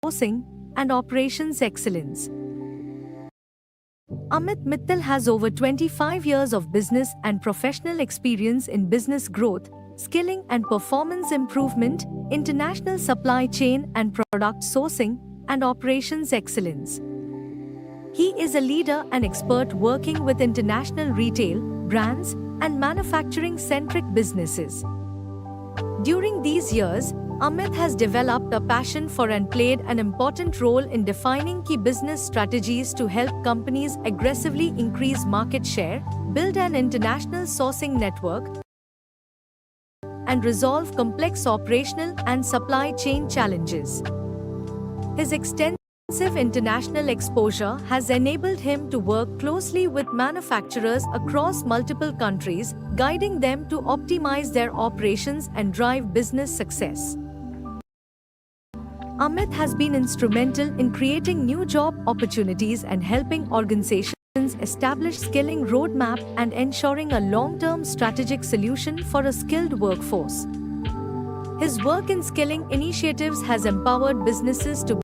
sourcing, and operations excellence. Amit Mittal has over 25 years of business and professional experience in business growth, skilling and performance improvement, international supply chain and product sourcing, and operations excellence. He is a leader and expert working with international retail, brands, and manufacturing centric businesses. During these years, Amit has developed a passion for and played an important role in defining key business strategies to help companies aggressively increase market share, build an international sourcing network, and resolve complex operational and supply chain challenges. His extensive international exposure has enabled him to work closely with manufacturers across multiple countries, guiding them to optimize their operations and drive business success. Amit has been instrumental in creating new job opportunities and helping organizations establish skilling roadmap and ensuring a long-term strategic solution for a skilled workforce. His work in skilling initiatives has empowered businesses to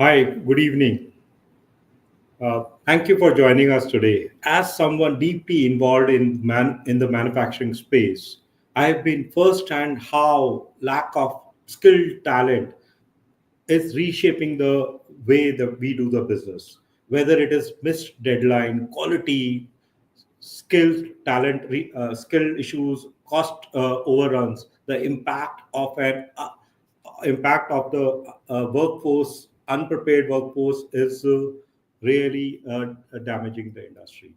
Hi, good evening. Thank you for joining us today. As someone deeply involved in the manufacturing space, I have been firsthand how lack of skilled talent is reshaping the way that we do the business. Whether it is missed deadline, quality, skill issues, cost overruns, the impact of the workforce, unprepared workforce, is really damaging the industry.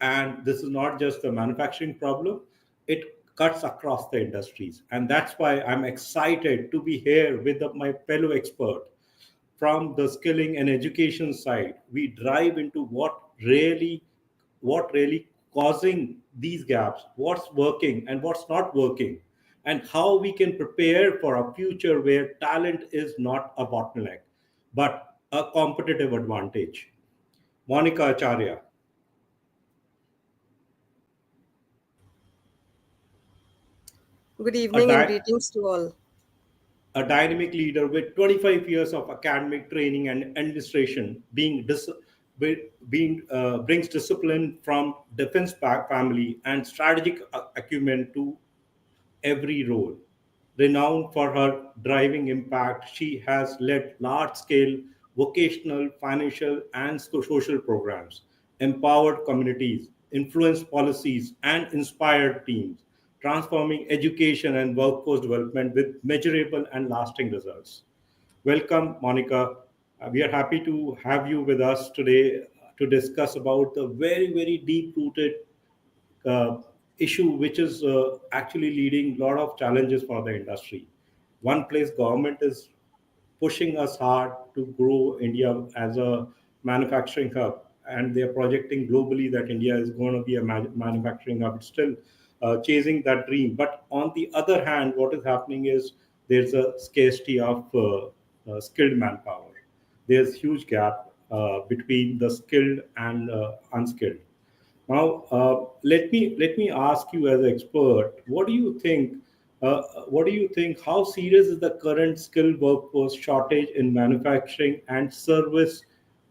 And this is not just a manufacturing problem; it cuts across the industries, and that's why I'm excited to be here with my fellow expert from the skilling and education side. We drive into what really causing these gaps, what's working and what's not working, and how we can prepare for a future where talent is not a bottleneck but a competitive advantage. Monica Acharya, Good a, evening and di- greetings to all. a dynamic leader with 25 years of academic training and administration, brings discipline from defense family and strategic acumen to every role. Renowned for her driving impact, she has led large scale vocational, financial, and social programs, empowered communities, influenced policies, and inspired teams, transforming education and workforce development with measurable and lasting results. Welcome, Monica. We are happy to have you with us today to discuss about the very, very deep-rooted uh, issue which is actually leading a lot of challenges for the industry. One place government is pushing us hard to grow India as a manufacturing hub, and they are projecting globally that India is going to be a manufacturing hub. Still chasing that dream, but on the other hand, what is happening is there's a scarcity of skilled manpower. There's huge gap between the skilled and unskilled. Now, let me ask you as an expert, what do you think? What do you think? How serious is the current skilled workforce shortage in manufacturing and service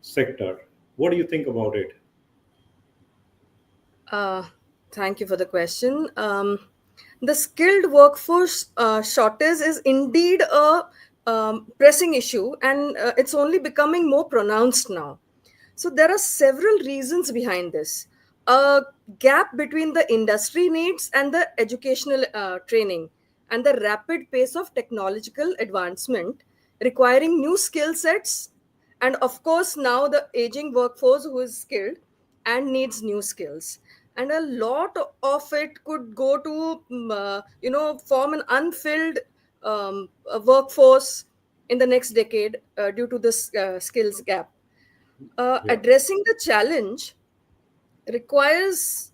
sector? What do you think about it? Uh, Thank you for the question. The skilled workforce shortage is indeed a pressing issue, and it's only becoming more pronounced now. So, there are several reasons behind this. A gap between the industry needs and the educational training, and the rapid pace of technological advancement requiring new skill sets, and of course now the aging workforce who is skilled and needs new skills, and a lot of it could go to form an unfilled workforce in the next decade due to this skills gap. Yeah. Addressing the challenge requires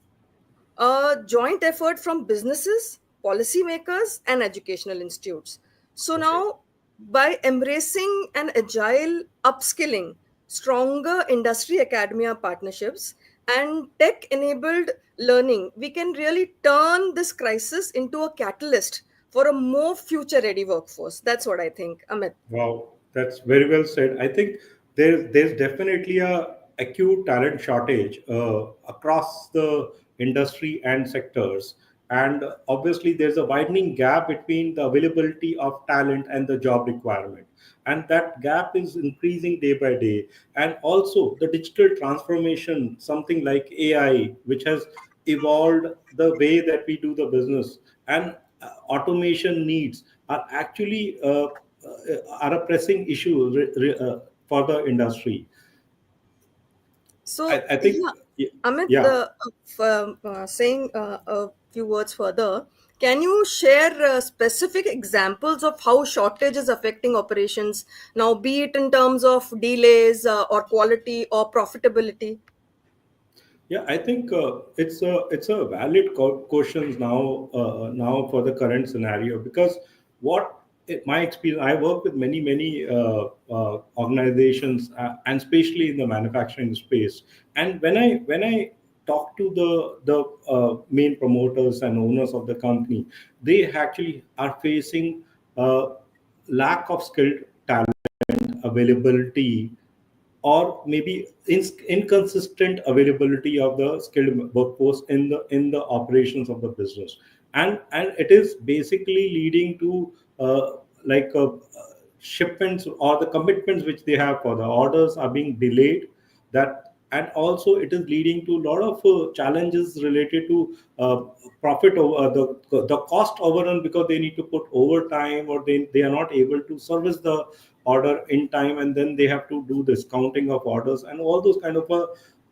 a joint effort from businesses, policymakers and educational institutes. So Okay. now, by embracing an agile upskilling, stronger industry academia partnerships, and tech enabled learning, we can really turn this crisis into a catalyst for a more future ready workforce. That's what I think, Amit. Wow, that's very well said. I think there's definitely a acute talent shortage across the industry and sectors, and obviously there's a widening gap between the availability of talent and the job requirement, and that gap is increasing day by day. And also the digital transformation, something like AI, which has evolved the way that we do the business, and automation needs are actually are a pressing issue for the industry. I, So, I think, yeah, y- Amit, yeah, saying a few words further, can you share specific examples of how shortage is affecting operations now, be it in terms of delays or quality or profitability? yeah. I think it's a valid question now for the current scenario, because my experience, I work with many organizations, and especially in the manufacturing space. And when I talk to the main promoters and owners of the company, they actually are facing lack of skilled talent availability, or maybe inconsistent availability of the skilled workforce in the operations of the business. And it is basically leading to like shipments, or the commitments which they have for the orders are being delayed. That, and also it is leading to a lot of challenges related to profit over the cost overrun, because they need to put overtime, or they are not able to service the order in time, and then they have to do discounting of orders, and all those kind of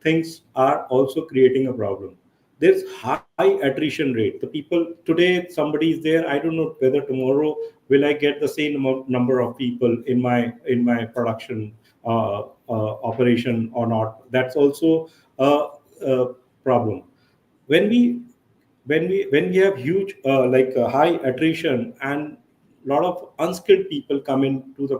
things are also creating a problem. There's high attrition rate. The people today, somebody is there, I don't know whether tomorrow will I get the same number of people in my production operation or not. That's also a problem. When we when we when we have huge high attrition, and lot of unskilled people come into the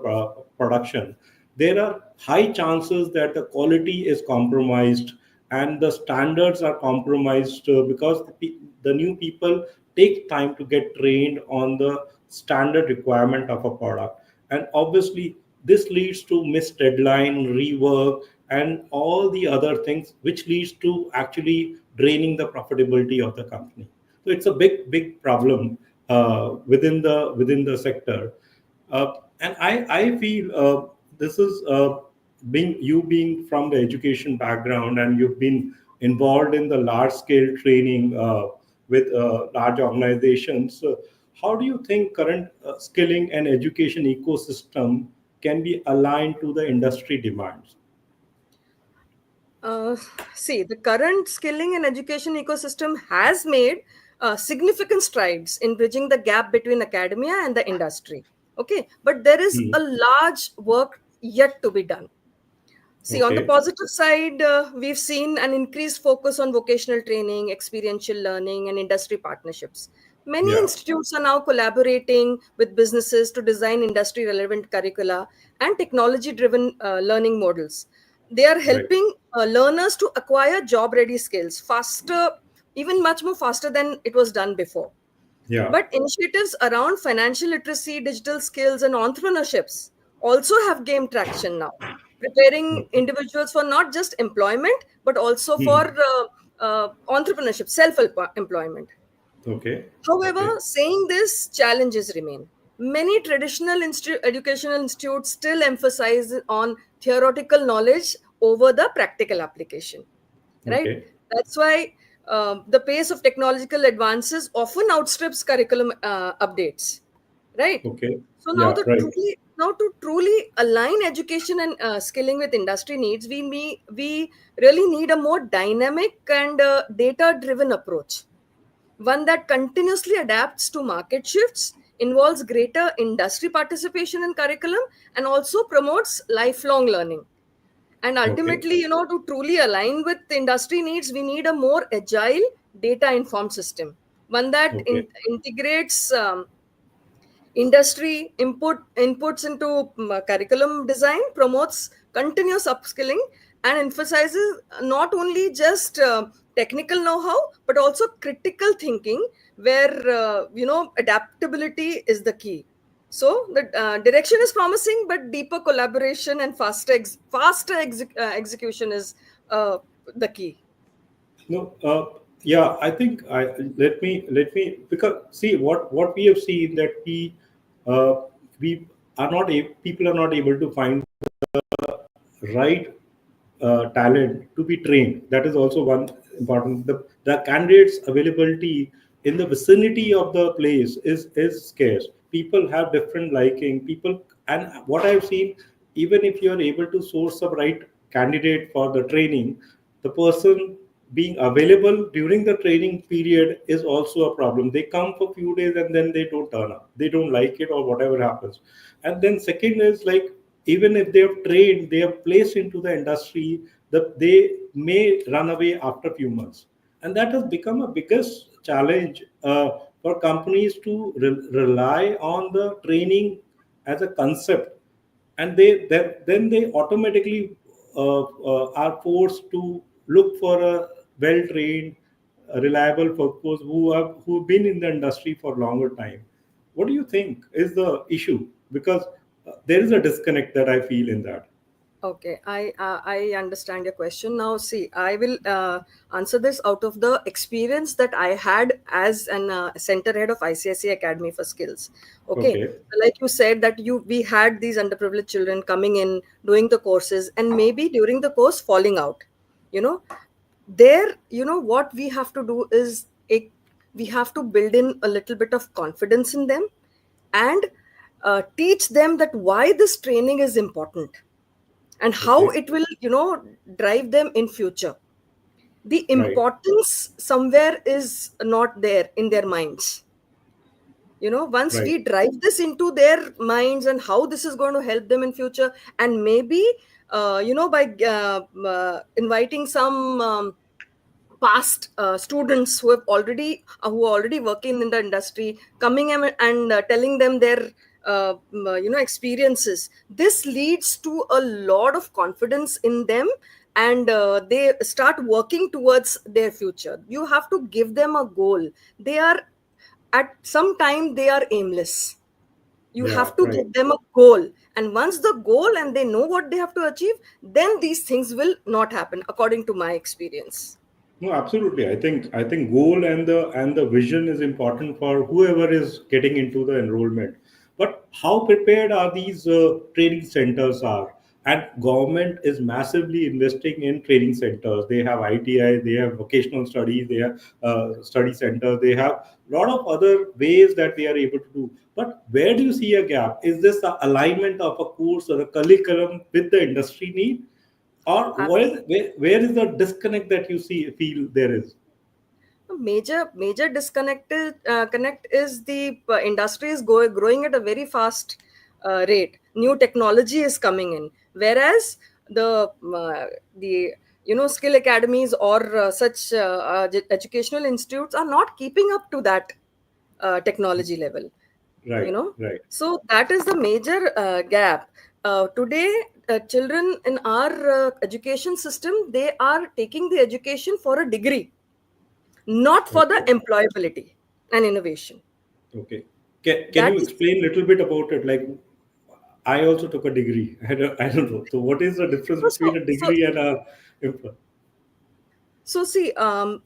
production, there are high chances that the quality is compromised and the standards are compromised, because the new people take time to get trained on the standard requirement of a product. And obviously this leads to missed deadline, rework, and all the other things, which leads to actually draining the profitability of the company. So it's a big problem within the sector. And I feel this is being from the education background, and you've been involved in the large scale training with large organizations. So how do you think current skilling and education ecosystem can be aligned to the industry demands? Uh, See, the current skilling and education ecosystem has made significant strides in bridging the gap between academia and the industry. Okay, but there is Hmm. a large work yet to be done. See, on the Okay. positive side, we've seen an increased focus on vocational training, experiential learning, and industry partnerships. Many Yeah. institutes are now collaborating with businesses to design industry relevant curricula and technology driven learning models. They are Right. helping learners to acquire job ready skills faster, even much more faster than it was done before. Yeah. But initiatives around financial literacy, digital skills, and entrepreneurships also have gained traction now, preparing Okay. individuals for not just employment, but also for Hmm. entrepreneurship, self employment. Okay. However, Okay. saying this, challenges remain. Many traditional educational institutes still emphasize on theoretical knowledge over the practical application, right? Okay. That's why the pace of technological advances often outstrips curriculum updates, right? Okay. So Yeah. Right. now to truly align education and skilling with industry needs, we really need a more dynamic and data driven approach, one that continuously adapts to market shifts, involves greater industry participation in curriculum, and also promotes lifelong learning. And Okay. ultimately, to truly align with the industry needs, we need a more agile, data informed system. one that Okay. integrates industry inputs into curriculum design, promotes continuous upskilling, and emphasizes not only just technical know-how but also critical thinking, where adaptability is the key. So the direction is promising, but deeper collaboration and faster execution is the key. No, yeah, I think let me because see what we have seen that uh, we are not people are not able to find right talent to be trained. That is also one important. The candidates availability in the vicinity of the place is scarce. People have different liking. People, and what I've seen, even if you are able to source the right candidate for the training, the person being available during the training period is also a problem. They come for few days and then they don't turn up. They don't like it or whatever happens. And then second is like, even if they have trained, they have placed into the industry, that they may run away after a few months. And that has become a biggest challenge for companies to rely on the training as a concept. And then they automatically are forced to look for a well trained, reliable workforce who've been in the industry for longer time. What do you think is the issue? Because there is a disconnect that I feel in that. Okay, I understand your question. Now, see, I will answer this out of the experience that I had as an center head of ICSE Academy for Skills. Okay, Okay. like you said that we had these underprivileged children coming in, doing the courses, and maybe during the course falling out. You know, what we have to do is we have to build in a little bit of confidence in them, and teach them that why this training is important and how Okay. it will drive them in future. The Right. importance somewhere is not there in their minds. Once Right. we drive this into their minds and how this is going to help them in future, and maybe by inviting some past students who are already working in the industry, coming and telling them their experiences, this leads to a lot of confidence in them, and they start working towards their future. You have to give them a goal. They are, at some time, they are aimless. You Yeah. have to Right. give them a goal, and once the goal and they know what they have to achieve, then these things will not happen, according to my experience. No, absolutely. I think goal and the vision is important for whoever is getting into the enrollment. But how prepared are these training centers are? And government is massively investing in training centers. They have ITI, they have vocational studies, they have study centers, they have a lot of other ways that they are able to do. But where do you see a gap? Is this the alignment of a course or a curriculum with the industry need? Or where is the disconnect that you see feel there is? A major connect is the industry is growing at a very fast rate. New technology is coming in, whereas the skill academies or such educational institutes are not keeping up to that technology level. you Right, know right. so that is the major gap today. Children in our education system, they are taking the education for a degree, not for the Okay, employability and innovation. okay. Can That you is explain a little bit about it? Like, I also took a degree. I don't know. So, what is the difference so between so a so, degree and a employ? so see,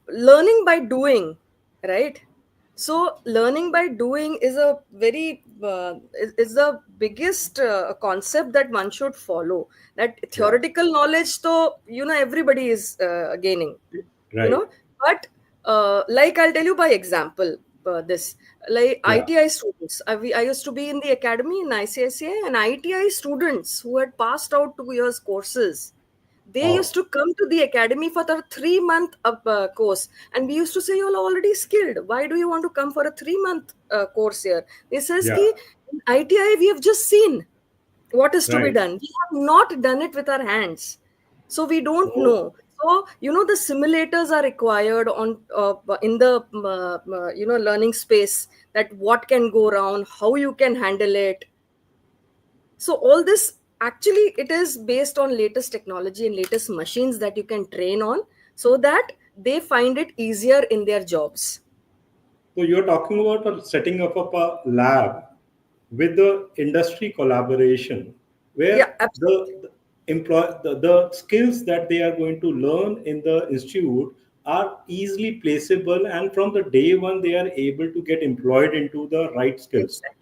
learning by doing, right? So learning by doing is a very is the biggest concept that one should follow. That Yeah, theoretical knowledge, though, everybody is gaining, you right. know but like, I'll tell you by example. This, like, Yeah. ITI students, I used to be in the academy in ICSA, and ITI students who had passed out 2 years courses, they used Oh, to come to the academy for the 3 month course, and we used to say, you're already skilled, why do you want to come for a 3 month course here? They says yeah. ki, in ITI we have just seen what is to be Right. done. We have not done it with our hands, so we don't Oh, know. So, the simulators are required on in the learning space, that what can go wrong, how you can handle it. So all this, actually, it is based on latest technology and latest machines that you can train on, so that they find it easier in their jobs. So you're talking about setting up of a lab with the industry collaboration, Yeah, where absolutely. the skills that they are going to learn in the institute are easily placeable, and from the day one they are able to get employed into the right skills. Exactly.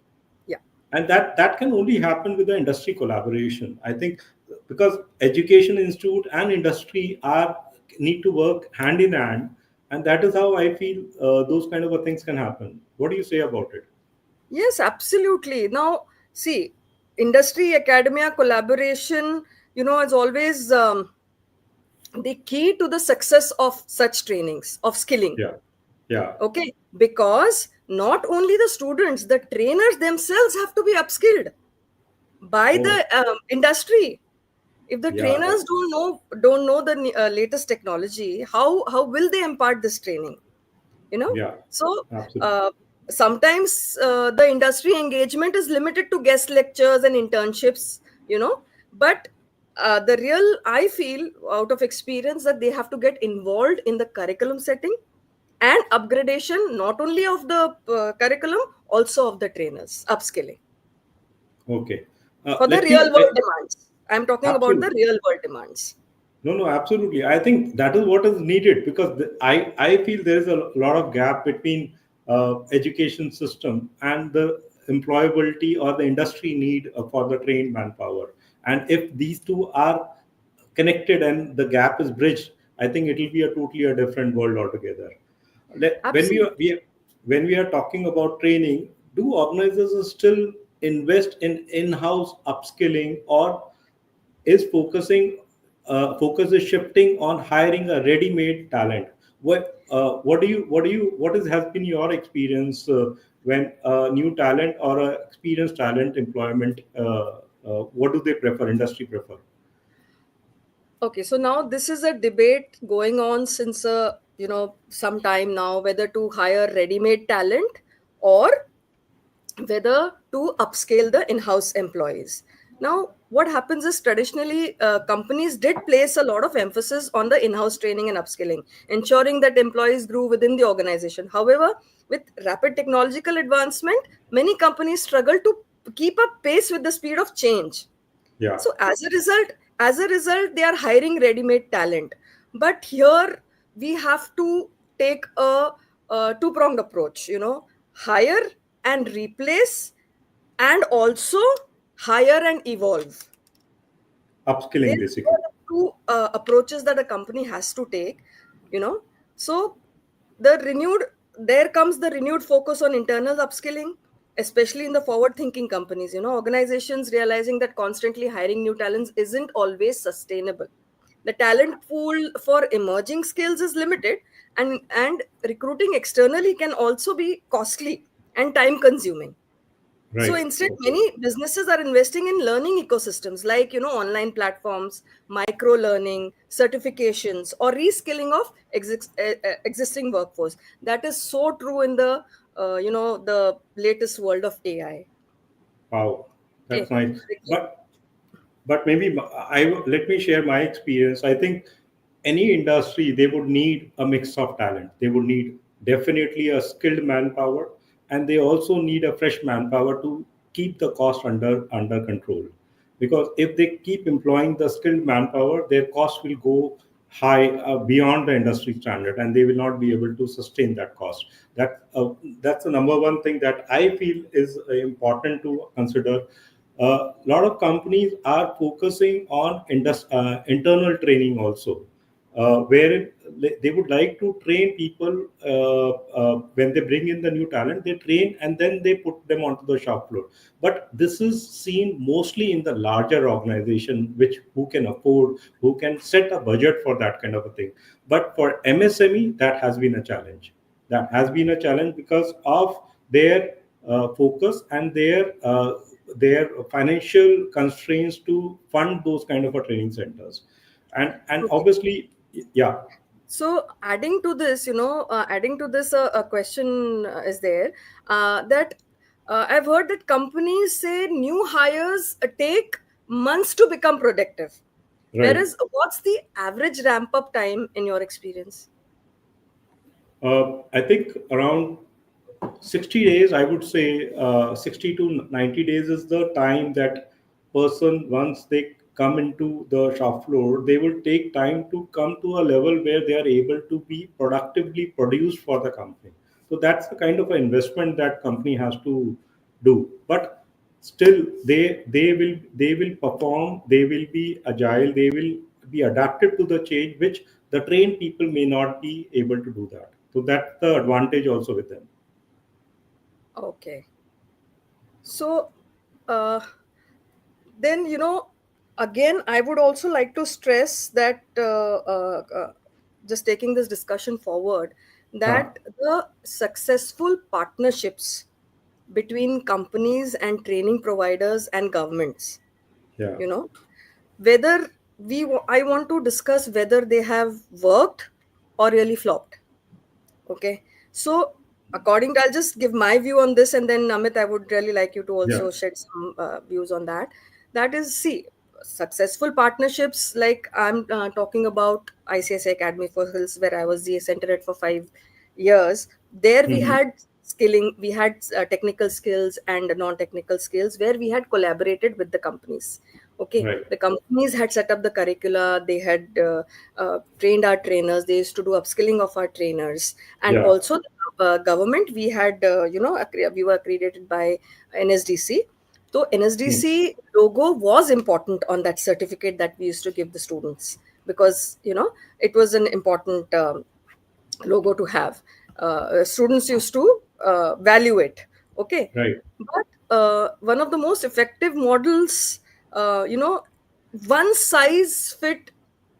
Yeah. And that can only happen with the industry collaboration, I think, because education institute and industry are need to work hand in hand, and that is how I feel those kind of things can happen. What do you say about it? Yes, absolutely. Now, see, industry academia collaboration, is always the key to the success of such trainings of skilling. Yeah, yeah. Okay, because not only the students, the trainers themselves have to be upskilled by the Oh, industry. If the yeah, trainers don't know the latest technology, how will they impart this training? yeah, So absolutely. uh, sometimes the industry engagement is limited to guest lectures and internships, but the real, I feel, out of experience, that they have to get involved in the curriculum setting and upgradation, not only of the curriculum, also of the trainers upskilling Okay, for the let real me world demands. I'm talking about the absolutely. real world demands. No, no, absolutely. I think that is what is needed, because I feel there is a lot of gap between education system and the employability or the industry need for the trained manpower. And if these two are connected and the gap is bridged, I think it will be a totally a different world altogether. When Absolutely. when we are talking about training, do organizations still invest in in-house upskilling, or is focus is shifting on hiring a ready-made talent? What is has been your experience when a new talent or a experienced talent employment? What do they prefer? Industry prefer? Okay, so now this is a debate going on since some time now, whether to hire ready-made talent or whether to upscale the in-house employees. Now, what happens is, traditionally companies did place a lot of emphasis on the in-house training and upskilling, ensuring that employees grew within the organization. However, with rapid technological advancement, many companies struggle to keep up pace with the speed of change. Yeah, So as a result, they are hiring ready-made talent. But here we have to take a two-pronged approach. Hire and replace, and also hire and evolve. upskilling These basically. are the two approaches that a company has to take. you know so the renewed there comes the renewed focus on internal upskilling, especially in the forward thinking companies. Organizations realizing that constantly hiring new talents isn't always sustainable. The talent pool for emerging skills is limited, and recruiting externally can also be costly and time consuming. So Right. instead, Okay. many businesses are investing in learning ecosystems like, online platforms, micro learning, certifications, or reskilling of existing workforce. That is so true in the latest world of AI. Wow, Okay. that's nice. But maybe let me share my experience. I think any industry, they would need a mix of talent. They would need definitely a skilled manpower, and they also need a fresh manpower to keep the cost under control. Because if they keep employing the skilled manpower, their cost will go high beyond the industry standard, and they will not be able to sustain that cost. That's the number one thing that I feel is important to consider. A lot of companies are focusing on internal training also, where they would like to train people. When they bring in the new talent, they train and then they put them onto the shop floor. But this is seen mostly in the larger organization, which who can afford, who can set a budget for that kind of a thing. But for MSME, that has been a challenge. That has been a challenge because of their focus and their financial constraints to fund those kind of a training centers. And Okay. obviously, Yeah, So adding to this, a question is there that I've heard that companies say new hires take months to become productive. right. Whereas, what's the average ramp up time in your experience? I think around 60 days, I would say 60 to 90 days is the time that person, once they come into the shop floor, they will take time to come to a level where they are able to be productively produced for the company. So that's the kind of an investment that company has to do. But still, they will perform, they will be agile, they will be adapted to the change, which the trained people may not be able to do that. So that's the advantage also with them. Okay. So, uh, then, again, I would also like to stress that just taking this discussion forward, Huh. that the successful partnerships between companies and training providers and governments, Yeah. you know, whether I want to discuss whether they have worked or really flopped. Okay. So, I'll just give my view on this, and then Amit, I would really like you to Yeah. also shed some views on that. That is, see, successful partnerships, like I'm talking about ICSA Academy for Hills, where I was the center head for 5 years. There we Hmm. had skilling, we had technical skills and non-technical skills, where we had collaborated with the companies. Okay, Right. the companies had set up the curricula, they had trained our trainers, they used to do upskilling of our trainers, and Yeah. also the government, we had we were accredited by NSDC. So Hmm. NSDC logo was important on that certificate that we used to give the students, because it was an important logo to have. Students used to value it. Okay, Right. but one of the most effective models, one size fit,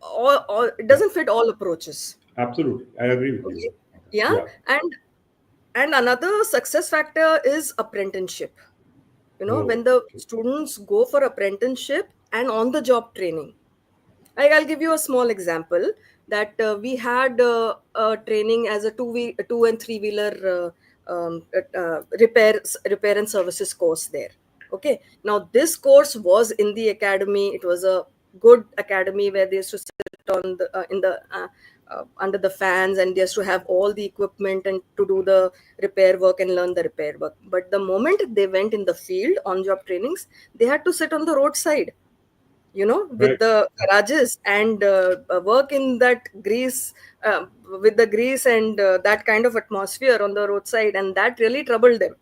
or it Yeah. doesn't fit all approaches. Absolutely. I agree with you. Okay, yeah, Yeah. and another success factor is apprenticeship. Oh, When the okay. students go for apprenticeship and on the job training, like, I'll give you a small example that we had training as a two and three wheeler repair and services course there. Okay, now this course was in the academy. It was a good academy where they used to sit on the in the under the fans, and they used to have all the equipment and to do the repair work and learn the repair work. But the moment they went in the field on job trainings, they had to sit on the roadside, with Right. the garages, and work in that grease, with the grease and that kind of atmosphere on the roadside, and that really troubled them.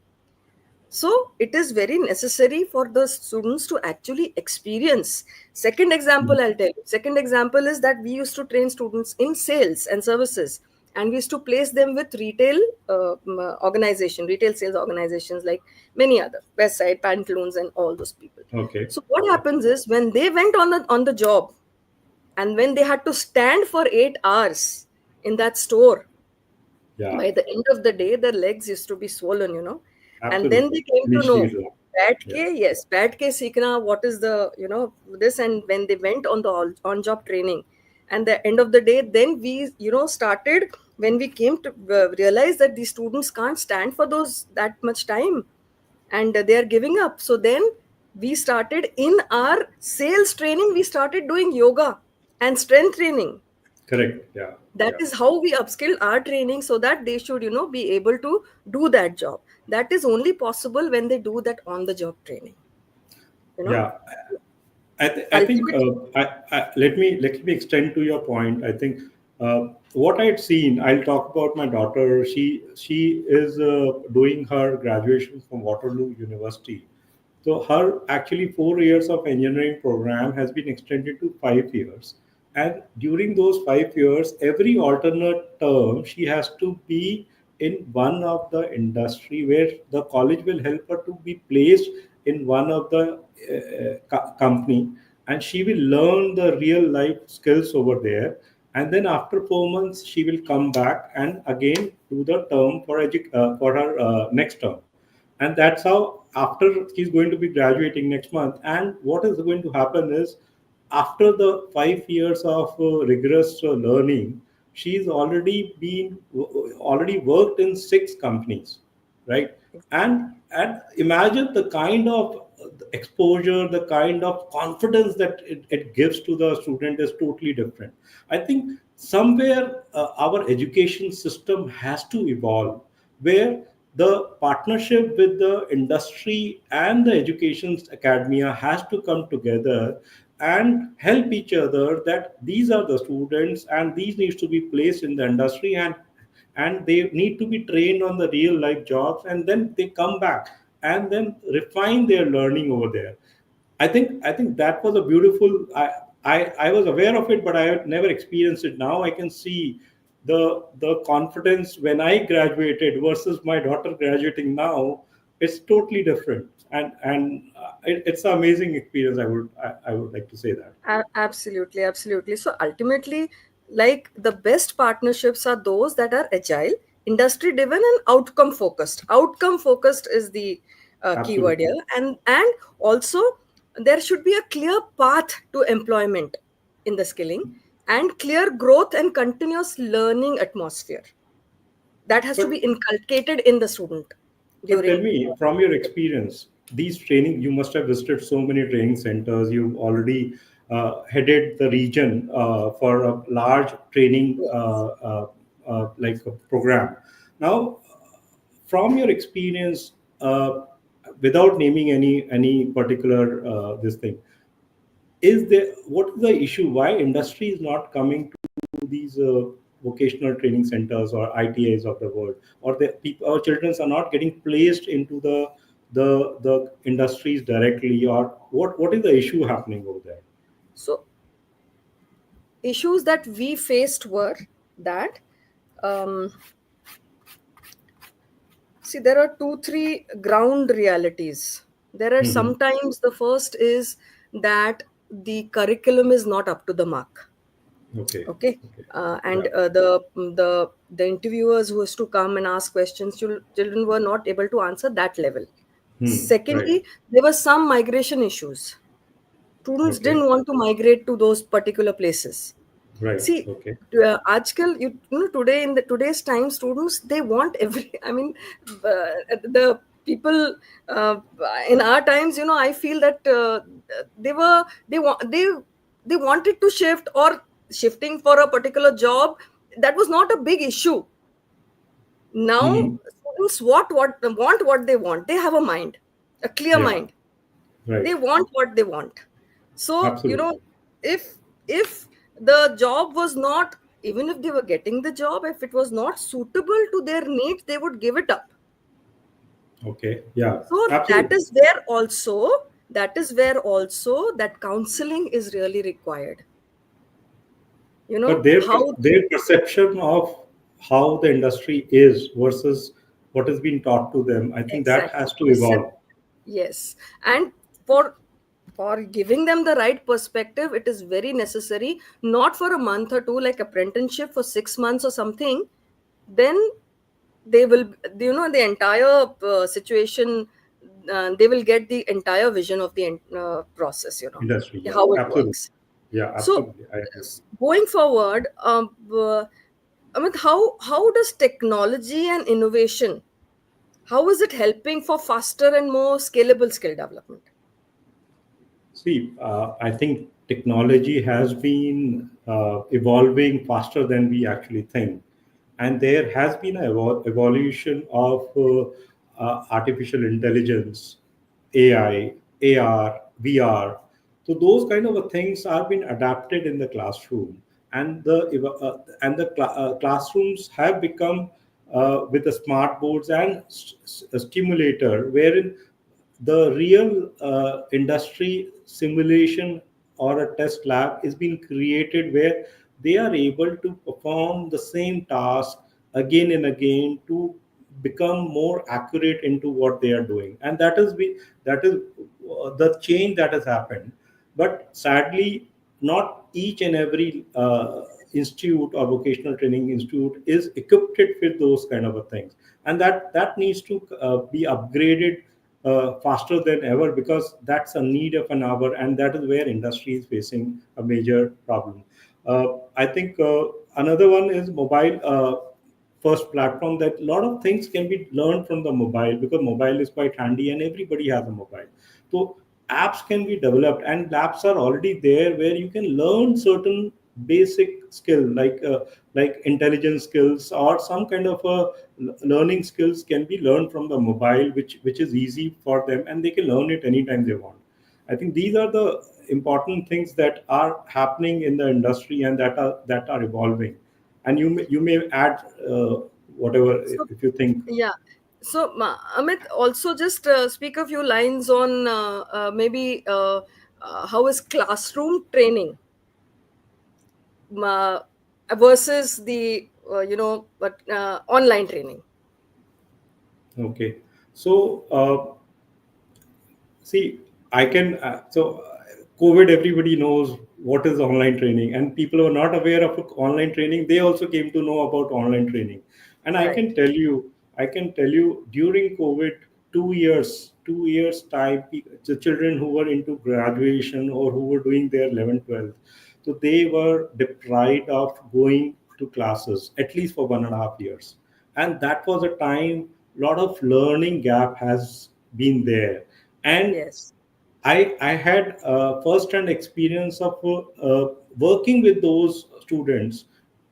So it is very necessary for the students to actually experience. Second example, I'll tell you. Second example is that we used to train students in sales and services, and we used to place them with retail sales organizations, like many other Westside, Pantaloons, and all those people. Okay. So what happens is, when they went on the job, and when they had to stand for 8 hours in that store, Yeah. by the end of the day their legs used to be swollen, and then Absolutely. they came to know Initially, so. बैठ Yeah. के, yes, बैठ के सीखना, what is the, this. And when they went on the on job training, and the end of the day, then we started, when we came to realize that these students can't stand for those that much time, and they are giving up. So then we started, in our sales training, we started doing yoga and strength training. Correct. Yeah. That Yeah. is how we upskill our training, so that they should be able to do that job. That is only possible when they do that on the job training, you know Yeah. I think ultimately. let me extend to your point. I think what I had seen. I'll talk about my daughter. She is doing her graduation from Waterloo University. So her actually 4 years of engineering program has been extended to 5 years, and during those 5 years, every alternate term she has to be in one of the industry where the college will help her to be placed in one of the company, and she will learn the real life skills over there. And then after 4 months, she will come back and again do the term for her next term, and that's how after she's going to be graduating next month. And what is going to happen is after the 5 years of rigorous learning, she's already worked in 6 companies, right? And imagine the kind of exposure, the kind of confidence that it gives to the student is totally different. I think somewhere our education system has to evolve, where the partnership with the industry and the education academia has to come together and help each other, that these are the students and these needs to be placed in the industry, and they need to be trained on the real life jobs, and then they come back and then refine their learning over there. I think that was a beautiful. I was aware of it, but I had never experienced it. Now I can see the confidence when I graduated versus my daughter graduating now. It's totally different, and it's an amazing experience. I would like to say that. Absolutely, absolutely. So ultimately, like the best partnerships are those that are agile, industry driven, and outcome focused. Outcome focused is the keyword Absolutely. here, and also there should be a clear path to employment in the skilling, and clear growth and continuous learning atmosphere that has to But be inculcated in the student But tell during. me, from your experience, these training, you must have visited so many training centers. You've already headed the region for a large training Yes. like a program. Now, from your experience, without naming any particular this thing, is there, what is the issue? Why industry is not coming to these vocational training centers or ITIs of the world, or the people, our children are not getting placed into the industries directly, or what is the issue happening over there? So issues that we faced were that, um, see, there are two, three ground realities. There are Hmm. sometimes the first is that the curriculum is not up to the mark. Okay. Okay. Okay. And Yeah. the interviewers who has to come and ask questions, children were not able to answer that level. Right. Secondly, there were some migration issues. Students Okay. didn't want to migrate to those particular places. Right. See, Okay. आजकल you know today in the today's time, students they want every. I mean, the people in our times, I feel that they were they want they wanted to shift, or shifting for a particular job. That was not a big issue. Now Hmm. students what they want. They have a mind, a clear Yeah. mind. Right. They want what they want. So Absolutely. if the job was not, even if they were getting the job, if it was not suitable to their needs, they would give it up. Okay. Yeah. So that Absolutely. is where also that counseling is really required. But How. their perception of how the industry is versus what has been taught to them, I think that Exactly. has to evolve. Yes. And for giving them the right perspective, it is very necessary, not for a month or two, like apprenticeship for 6 months or something. Then they will, the entire situation, they will get the entire vision of the process, Industry, yeah, how it absolutely. works. Yeah, So absolutely, I agree. going forward, Amit, how does technology and innovation, how is it helping for faster and more scalable skill development? See, I think technology has been evolving faster than we actually think. And there has been an evolution of artificial intelligence, AI, AR, VR. So those kind of things are being adapted in the classroom, and the classrooms have become with the smart boards and a stimulator, wherein the real industry simulation or a test lab is being created, where they are able to perform the same task again and again to become more accurate into what they are doing. And that is the change that has happened. But sadly, not each and every institute or vocational training institute is equipped with those kind of a things, and that needs to be upgraded faster than ever, because that's a need of an hour, and that is where industry is facing a major problem. I think another one is mobile first platform, that a lot of things can be learned from the mobile, because mobile is quite handy and everybody has a mobile. So apps can be developed, and apps are already there where you can learn certain basic skill, like intelligence skills or some kind of a learning skills can be learned from the mobile, which is easy for them, and they can learn it anytime they want. I think these are the important things that are happening in the industry, and that are evolving. And you may add whatever, So, if you think. yeah. So, Amit, also just speak a few lines on maybe how is classroom training uh, versus the but online training. Okay, so see, I can. COVID, everybody knows what is online training, and people who are not aware of online training, they also came to know about online training. And Right. I can tell you, during COVID, 2 years time, the children who were into graduation or who were doing their 11th, 12th, so they were deprived of going to classes at least for 1.5 years, and that was a time lot of learning gap has been there. And Yes. I had first-hand experience of working with those students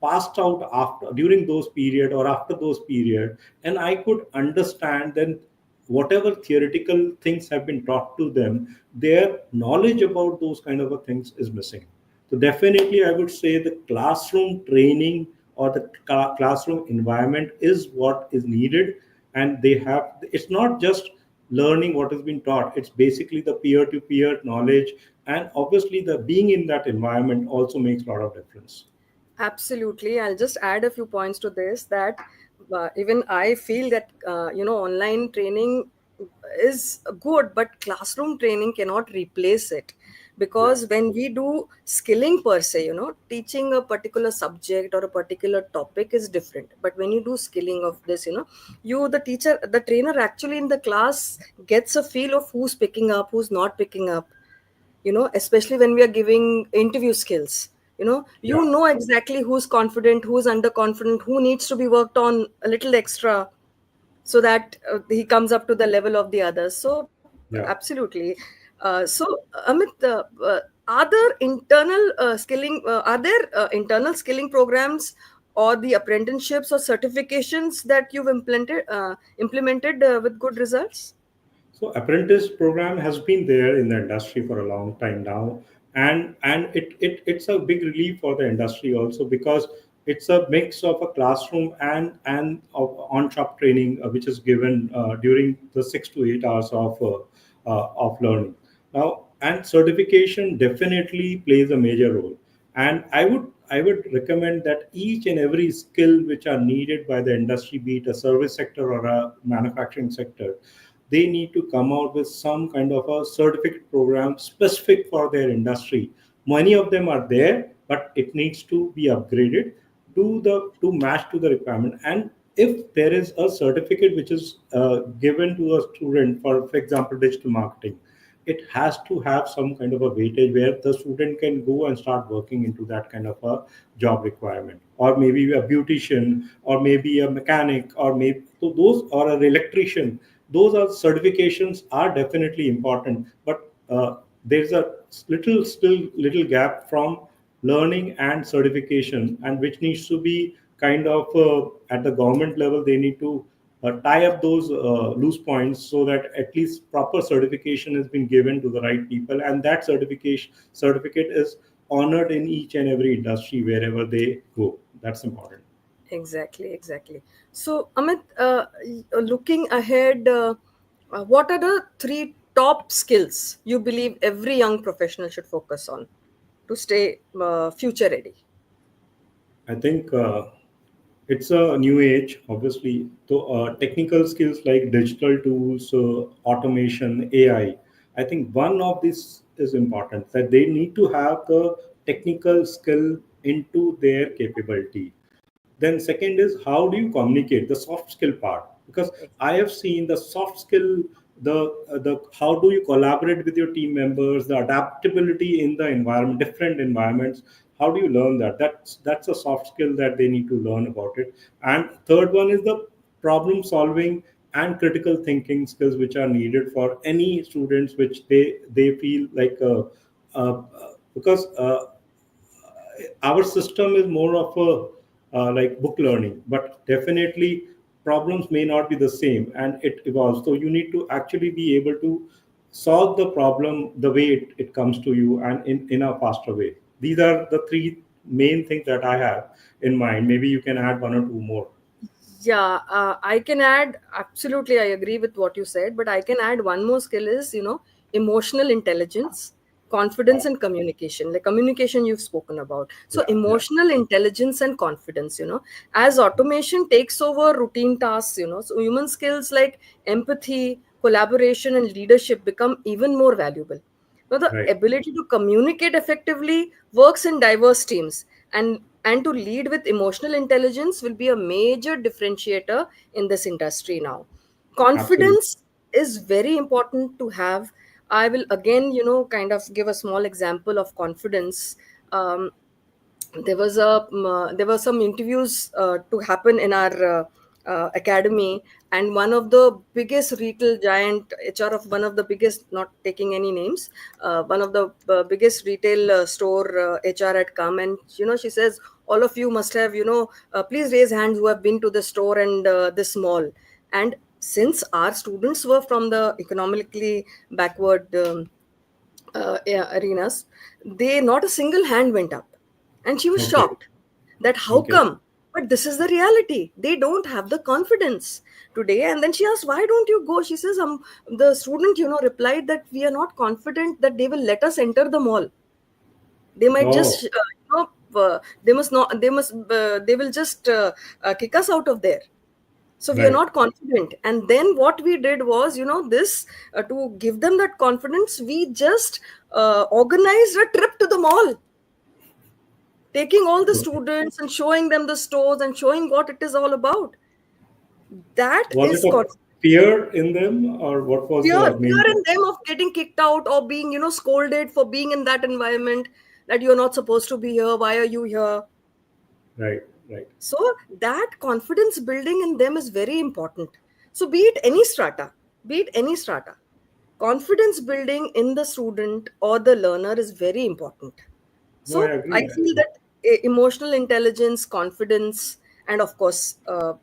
passed out after during those period or after those period, and I could understand then whatever theoretical things have been taught to them, their knowledge about those kind of a things is missing. So definitely, I would say the classroom training or the classroom environment is what is needed, and they have. It's not just learning what has been taught, it's basically the peer-to-peer knowledge, and obviously the being in that environment also makes a lot of difference. Absolutely. I'll just add a few points to this that even I feel that, online training is good, but classroom training cannot replace it. Yeah, Because when we do skilling per se, teaching a particular subject or a particular topic is different. But when you do skilling of this, the teacher, the trainer actually in the class gets a feel of who's picking up, who's not picking up, especially when we are giving interview skills. You yeah, know exactly who's confident, who's underconfident, who needs to be worked on a little extra so that he comes up to the level of the others. So yeah. absolutely. So Amit, are there internal skilling programs or the apprenticeships or certifications that you've implemented with good results? So apprentice program has been there in the industry for a long time now, and it's a big relief for the industry also, because it's a mix of a classroom and of on-shop training, which is given during the 6 to 8 hours of learning. Now, and certification definitely plays a major role, and I would recommend that each and every skill which are needed by the industry, be it a service sector or a manufacturing sector, they need to come out with some kind of a certificate program specific for their industry. Many of them are there, but it needs to be upgraded to match to the requirement. And if there is a certificate which is given to a student for example, digital marketing, it has to have some kind of a weightage where the student can go and start working into that kind of a job requirement, or maybe a beautician, or maybe a mechanic, or maybe so those, or an electrician. Those are certifications are definitely important, but there's a little gap from learning and certification, and which needs to be kind of at the government level. They need to tie up those loose points so that at least proper certification has been given to the right people, and that certificate is honored in each and every industry wherever they go. That's important. Exactly, exactly. So, Amit, looking ahead, what are the three top skills you believe every young professional should focus on to stay future ready? I think it's a new age, obviously. So, technical skills like digital tools, automation, AI. I think one of these is important, that they need to have the technical skill into their capability. Then second is, how do you communicate, the soft skill part, because I Exactly. have seen the soft skill the how do you collaborate with your team members, the adaptability in the environment, different environments. How do you learn that? That's a soft skill that they need to learn about it. And third one is the problem solving and critical thinking skills, which are needed for any students, which they feel like because our system is more of a like book learning, but definitely problems may not be the same and it evolves. So you need to actually be able to solve the problem the way it comes to you and in a faster way. These are the three main things that I have in mind. Maybe you can add one or two more. Yeah, I can add, absolutely, I agree with what you said, but I can add one more skill is, emotional intelligence, confidence, and communication. Like communication, you've spoken about. So, Yeah, yeah, emotional intelligence and confidence, as automation takes over routine tasks, so human skills like empathy, collaboration, and leadership become even more valuable. Now, the right. ability to communicate effectively works in diverse teams, and to lead with emotional intelligence will be a major differentiator in this industry now. Absolutely. Confidence is very important to have. I will again, kind of give a small example of confidence. Um, there were some interviews to happen in our academy, and one of the biggest retail giant HR of one of the biggest, not taking any names, one of the biggest retail store HR had come, and she says, all of you must have, please raise hands who have been to the store and this mall. And since our students were from the economically backward yeah, arenas, they, not a single hand went up. And she was Okay. shocked that how Okay. come? But this is the reality. They don't have the confidence today. And then she asked, why don't you go? She says, the student, replied that we are not confident that they will let us enter the mall. They might just, Oh, they must not, they will just kick us out of there. So we are right. not confident. And then what we did was, this to give them that confidence, we just organized a trip to the mall, taking all the Okay. students and showing them the stores and showing what it is all about. That Was it is a fear in them, or what was fear, the main? fear in them of getting kicked out or being, scolded for being in that environment, that you're not supposed to be here, why are you here? Right, right. So that confidence building in them is very important. So be it any strata, confidence building in the student or the learner is very important. No, I So I agree. feel that emotional intelligence, confidence, and of course,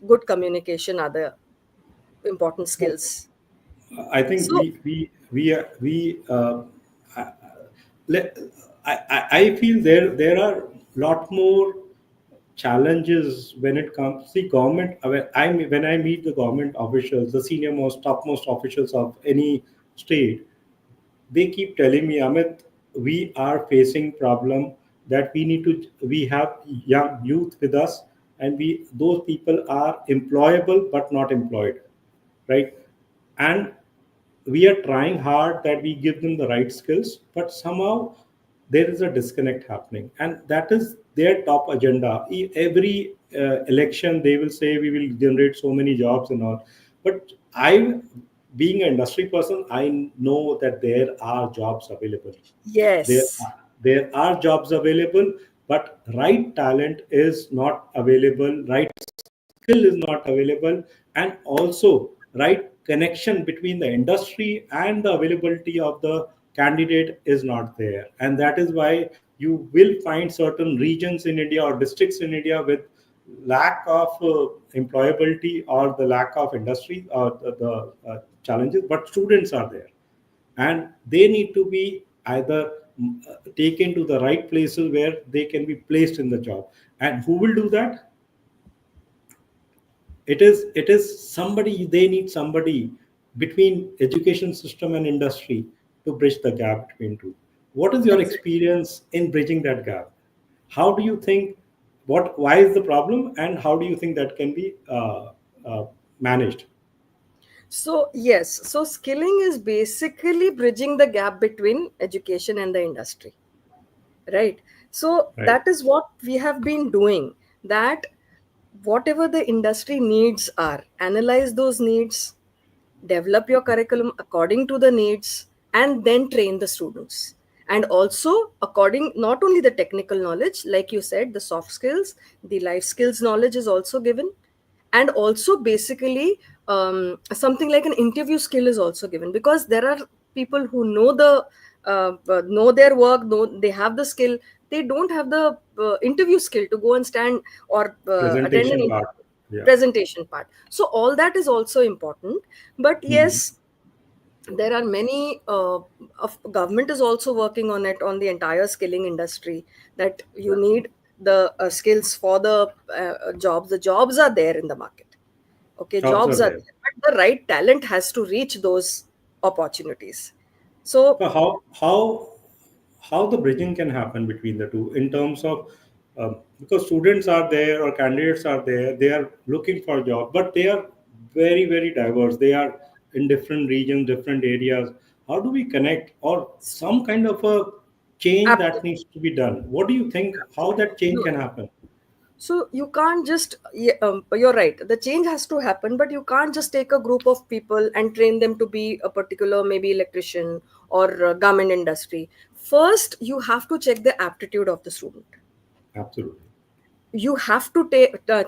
good communication are the important No, skills. I think So I, let- I feel there are lot more challenges when it comes. See, government. When I meet the government officials, the senior most topmost officials of any state, they keep telling me, Amit, we are facing problem that we have young youth with us, and those people are employable but not employed, right? And we are trying hard that we give them the right skills, but somehow there is a disconnect happening, and that is their top agenda. Every election they will say we will generate so many jobs and all, but I, being an industry person, I know that there are jobs available. there yes, there are jobs available, but right talent is not available, right skill is not available, and also right connection between the industry and the availability of the candidate is not there. And that is why you will find certain regions in India or districts in India with lack of employability or the lack of industry or the challenges, but students are there, and they need to be either taken to the right places where they can be placed in the job. And who will do that? It is somebody. They need somebody between education system and industry to bridge the gap between two. What is your exactly. experience in bridging that gap? How do you think, what why is the problem, and how do you think that can be managed? So yes, so skilling is basically bridging the gap between education and the industry, right? So Right. that is what we have been doing. That whatever the industry needs are, analyze those needs, develop your curriculum according to the needs, and then train the students. And also, according not only the technical knowledge, like you said, the soft skills, the life skills knowledge is also given, and also basically something like an interview skill is also given, because there are people who know their work, they have the skill, they don't have the interview skill to go and stand or attend an Presentation interview, part. Yeah. presentation part. So all that is also important. But Mhm. yes, there are many government is also working on it, on the entire skilling industry, that you need the skills for the jobs. The jobs are there in the market. Okay, Jobs are jobs are there. there, but the right talent has to reach those opportunities. So So how the bridging can happen between the two in terms of because students are there or candidates are there, they are looking for a job, but they are very diverse. They are in different regions, different areas. How do we connect or some kind of a change that needs to be done? What do you think? How that change no, can happen? so you can't just you're right, the change has to happen, but you can't just take a group of people and train them to be a particular, maybe electrician or garment industry. First you have to check the aptitude of the student. Absolutely. You have to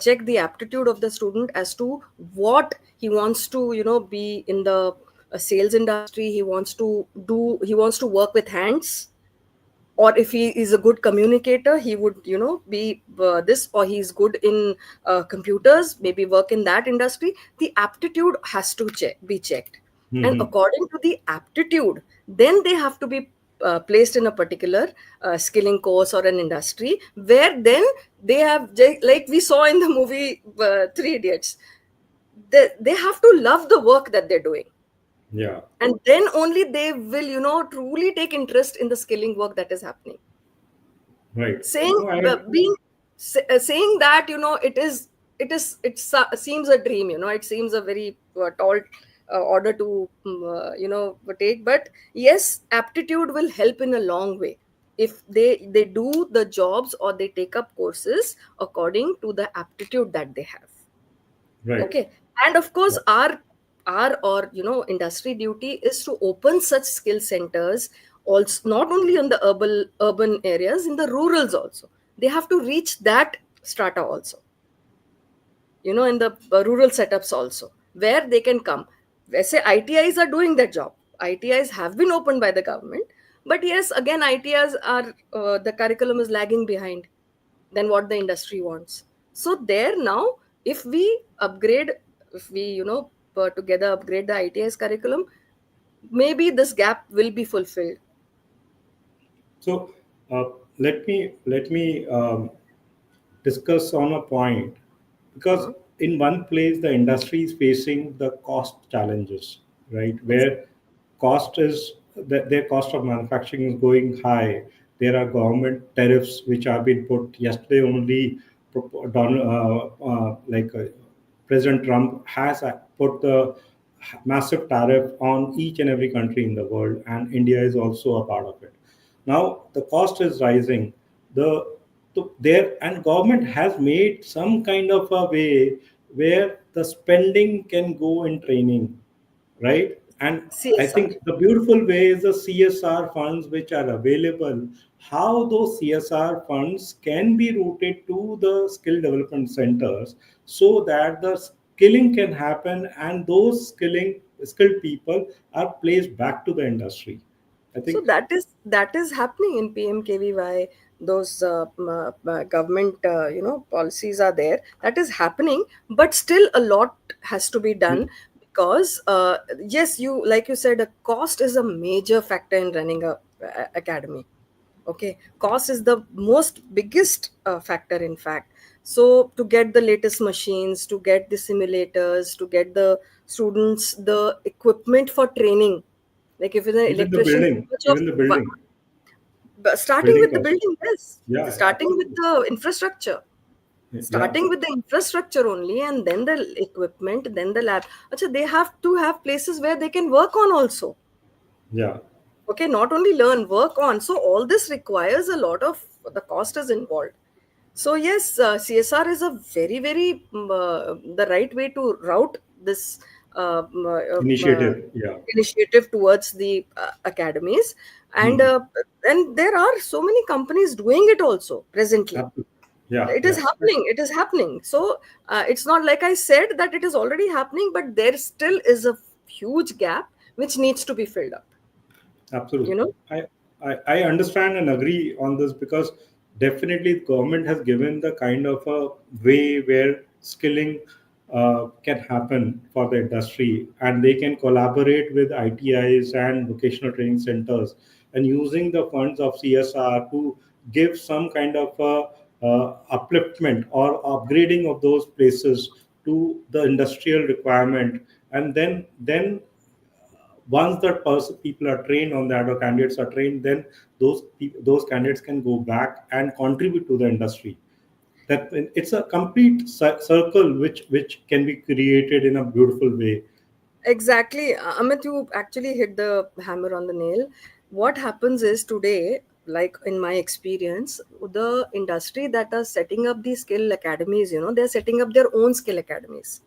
check the aptitude of the student as to what he wants to, be in the sales industry. He wants to work with hands, or if he is a good communicator, he would, be this, or he's good in computers, maybe work in that industry. The aptitude has to be checked, and Hmm. according to the aptitude, then they have to be placed in a particular skilling course or an industry, where then they have, like we saw in the movie Three Idiots, they have to love the work that they're doing, Yeah. and then only they will, truly take interest in the skilling work that is happening. Right. Saying No, I saying that, it seems a dream, it seems a very tall order to take. But yes, aptitude will help in a long way if they do the jobs, or they take up courses according to the aptitude that they have. right. Okay. And of course, Yeah. our or industry duty is to open such skill centers, also not only in the urban areas, in the rurals also. They have to reach that strata also, in the rural setups also, where they can come. Let's say ITIs are doing that job. ITIs have been opened by the government, but yes, again, ITIs are the curriculum is lagging behind than what the industry wants. So there now, if we upgrade, if we, together upgrade the ITIs curriculum, maybe this gap will be fulfilled. So uh, let me discuss on a point because uh, in one place the industry is facing the cost challenges, right, exactly. where cost is their cost of manufacturing is going high. There are government tariffs which have been put yesterday only. President Trump has put the massive tariff on each and every country in the world, and India is also a part of it. Now the cost is rising. There and government has made some kind of a way where the spending can go in training, right? And I CSR. think the beautiful way is the CSR funds which are available. How those CSR funds can be routed to the skill development centers so that the skilling can happen and those skilled people are placed back to the industry. I So think that is happening in PMKVY. Those government policies are there. That is happening, but still a lot has to be done, because yes, you, like you said, a cost is a major factor in running a academy. Okay, cost is the most biggest factor, in fact. So to get the latest machines, to get the simulators, to get the students the equipment for training, like if it's an even the electrician, building, even the building, starting building with the cost. building, yes, Yeah, starting with absolutely. the infrastructure, Yeah, starting with the infrastructure only, and then the equipment, then the lab. Achha, they have to have places where they can work on also. yeah. Okay, not only learn, work on. So all this requires a lot of, the cost is involved. So yes, CSR is a very the right way to route this Initiative. Yeah. initiative towards the academies, and Hmm. there are so many companies doing it also presently. Absolutely. Yeah. It is Yeah. happening, it is happening. So it's not like I said that it is already happening, but there still is a huge gap which needs to be filled up, you Absolutely. know. I understand and agree on this because definitely the government has given the kind of a way where skilling can happen for the industry, and they can collaborate with ITIs and vocational training centers and using the funds of CSR to give some kind of upliftment or upgrading of those places to the industrial requirement. And then once that person people are trained on that or candidates are trained, then those candidates can go back and contribute to the industry. That it's a complete circle which can be created in a beautiful way. Exactly. Amit, you actually hit the hammer on the nail. What happens is today, like in my experience, the industry that are setting up these skill academies, they're setting up their own skill academies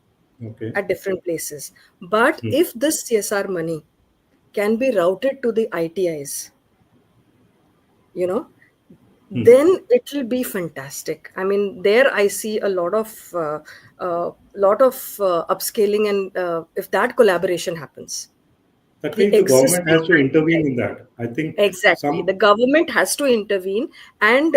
Okay. at different places. But Hmm. if this CSR money can be routed to the ITIs, you know, Hmm. then it will be fantastic. I mean, there I see a lot of upscaling, and if that collaboration happens, That the means the government existing has to intervene ITIs. in that, I think. Exactly. Some The government has to intervene and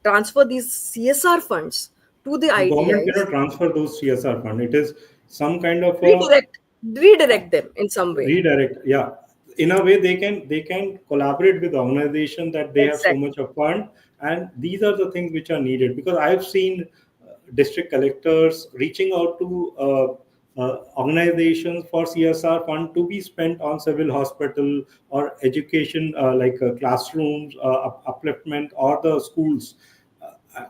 transfer these CSR funds to the the government ITIs, cannot transfer those CSR fund. It is some kind of a redirect them in some way. redirect. Yeah, in a way they can collaborate with the organization that they have so Exactly. much of fund, and these are the things which are needed because I've seen district collectors reaching out to organizations for CSR fund to be spent on civil hospital or education, like classrooms, upliftment, or the schools.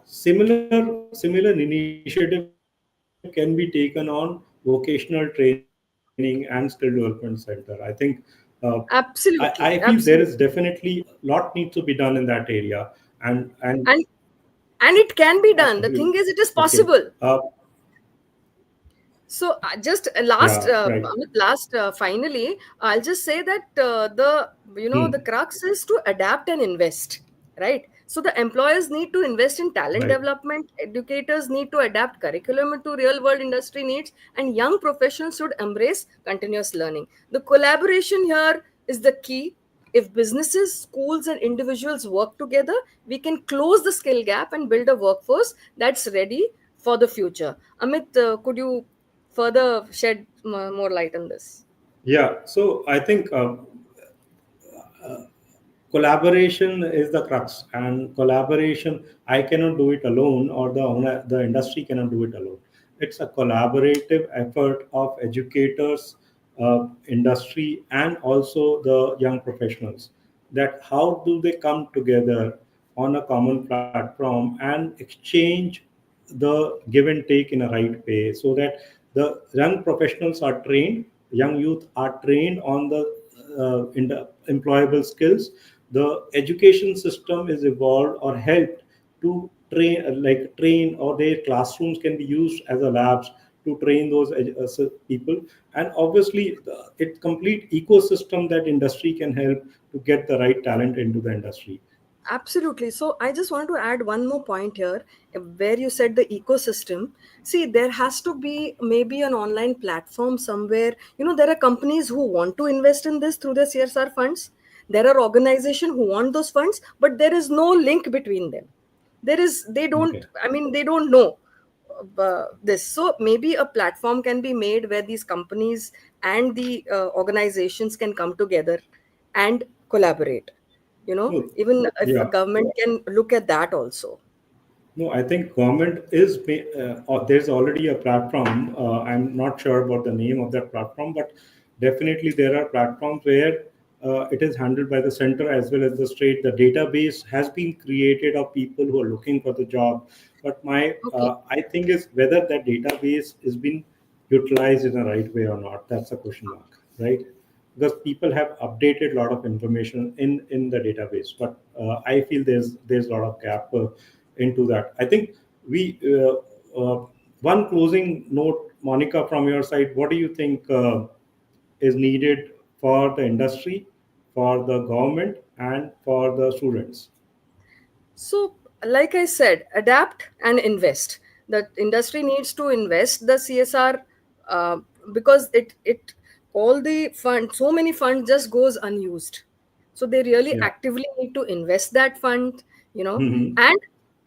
Similar initiative can be taken on vocational training and skill development center. I think I feel there is definitely Absolutely. lot Absolutely. needs to be done in that area, and And it can be done. The absolutely. thing is, it is Okay. possible. Uh, So just yeah. Right. Amit, finally, I'll just say that the Hmm. crux is to adapt and invest, right? So the employers need to invest in talent Right. development, educators need to adapt curriculum to real world industry needs, and young professionals should embrace continuous learning. The collaboration here is the key. If businesses, schools, and individuals work together, we can close the skill gap and build a workforce that's ready for the future. Amit, could you further shed more light on this? Yeah. So I think collaboration is the crux, and collaboration, I cannot do it alone, or the industry cannot do it alone. It's a collaborative effort of educators, industry, and also the young professionals, that how do they come together on a common platform and exchange the give and take in a right way, so that the young professionals are trained, young youth are trained on the in the employable skills. The education system is evolved or helped to train, or their classrooms can be used as a labs to train those people. And obviously it's complete ecosystem that industry can help to get the right talent into the industry. Absolutely. So I just want to add one more point here, where you said the ecosystem. See, there has to be maybe an online platform somewhere. There are companies who want to invest in this through their CSR funds. There are organizations who want those funds, but there is no link between them. They don't, Okay. I mean, they don't know this. So maybe a platform can be made where these companies and the organizations can come together and collaborate. No. Even if a Yeah. government can look at that also. No, I think government is. There's already a platform. I'm not sure about the name of that platform, but definitely there are platforms where it is handled by the center as well as the state. The database has been created of people who are looking for the job. But Okay. I think is whether that database is being utilized in the right way or not. That's a question mark, right? Because people have updated a lot of information in the database, but I feel there's a lot of gap into that. I think we One closing note, Monica, from your side, what do you think is needed for the industry, for the government, and for the students? So, like I said, adapt and invest. The industry needs to invest the CSR, uh, because it all the fund, so many funds just goes unused. So they really Yeah. actively need to invest that fund, you know, Hmm. and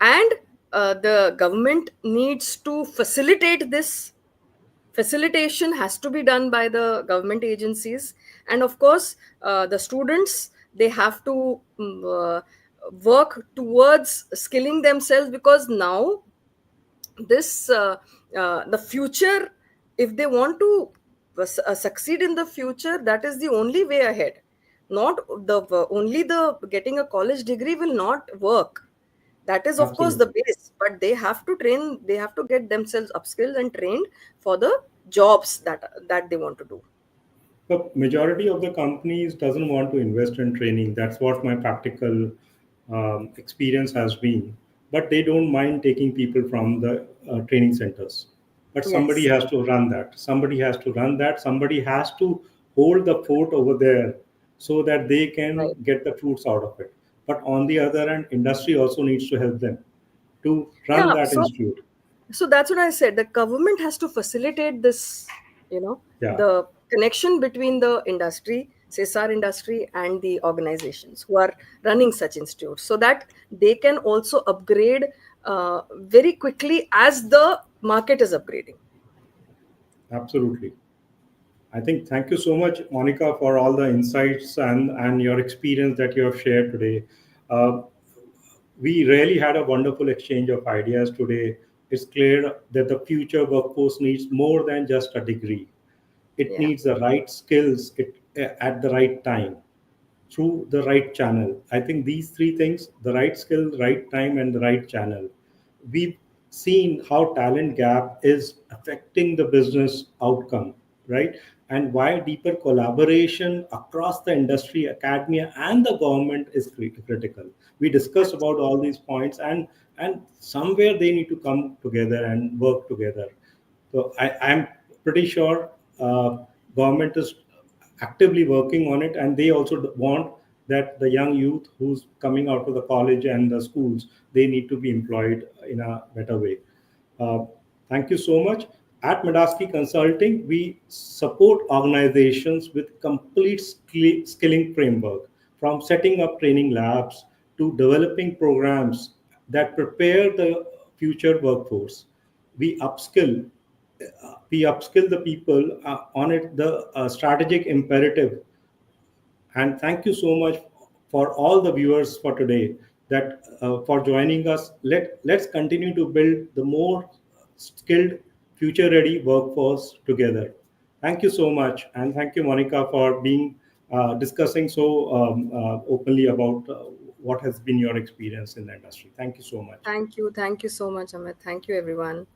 and the government needs to facilitate this. Facilitation has to be done by the government agencies, and of course the students, they have to work towards skilling themselves, because now this the future, if they want to succeed in the future, that is the only way ahead. Not the only the getting a college degree will not work. That is of course the Absolutely. base, but they have to train, they have to get themselves upskilled and trained for the jobs that they want to do. The majority of the companies doesn't want to invest in training. That's what my practical experience has been. But they don't mind taking people from the training centers. But somebody Yes, has to run that. Somebody has to run that. Somebody has to hold the fort over there so that they can right. get the fruits out of it. But on the other hand, industry also needs to help them to run Yeah, that so institute. that's what I said. The government has to facilitate this, you know, Yeah. the connection between the industry, CSR industry, and the organizations who are running such institutes, so that they can also upgrade very quickly as the market is upgrading. Absolutely. I think thank you so much, Monica, for all the insights and your experience that you have shared today. Uh, we really had a wonderful exchange of ideas today. It's clear that the future workforce needs more than just a degree. It Yeah, needs the right skills at the right time through the right channel. I think these three things, the right skill, right time, and the right channel. We've seen how talent gap is affecting the business outcome, right? And why deeper collaboration across the industry, academia, and the government is critical. We discussed about absolutely. all these points, and somewhere they need to come together and work together. So I'm pretty sure government is actively working on it, and they also want that the young youth who's coming out of the college and the schools, they need to be employed in a better way. Uh, Thank you so much. At Medaski Consulting, we support organizations with complete skilling framework, from setting up training labs to developing programs that prepare the future workforce. We upskill we upskill the people on it the strategic imperative. And thank you so much for all the viewers for today, that for joining us. Let's continue to build the more skilled, future ready workforce together. Thank you so much, and thank you, Monica, for being discussing so openly about what has been your experience in the industry. Thank you so much. Thank you so much, Amit. Thank you, everyone.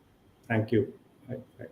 Thank you. Bye. Bye.